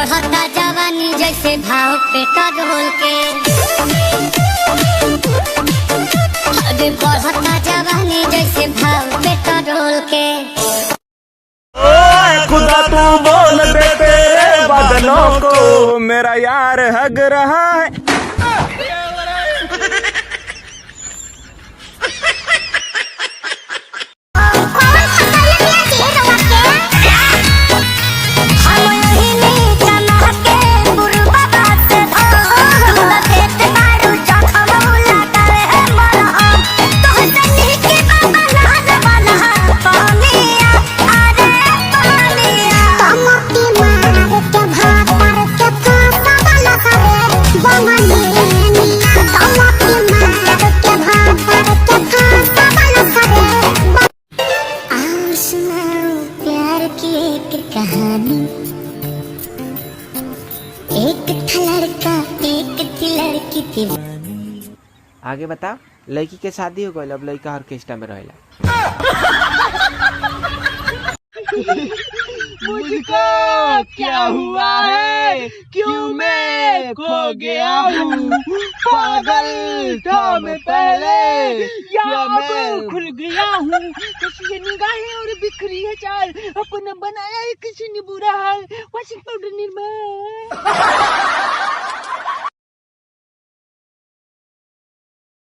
बढ़ता जवानी जैसे भाव पेट्रोल के, अरे बढ़ता जवानी जैसे भाव पेट्रोल के। खुदा तू बोल दे तेरे बदनों को, मेरा यार हग रहा है। कहानी एक था लड़का एक थी लड़की थी। आगे बताओ। लड़की के शादी हो गई, अब लड़का ऑर्केस्ट्रा में रहेला। मुझको क्या हुआ है, क्यों मैं खो गया हूँ, पागल था मैं पहले या मैं खुल गया हूँ। किसी निगाहें और बिखरी है चाल, अपना बनाया है किसी ने बुरा हाल। Washing powder Nirma.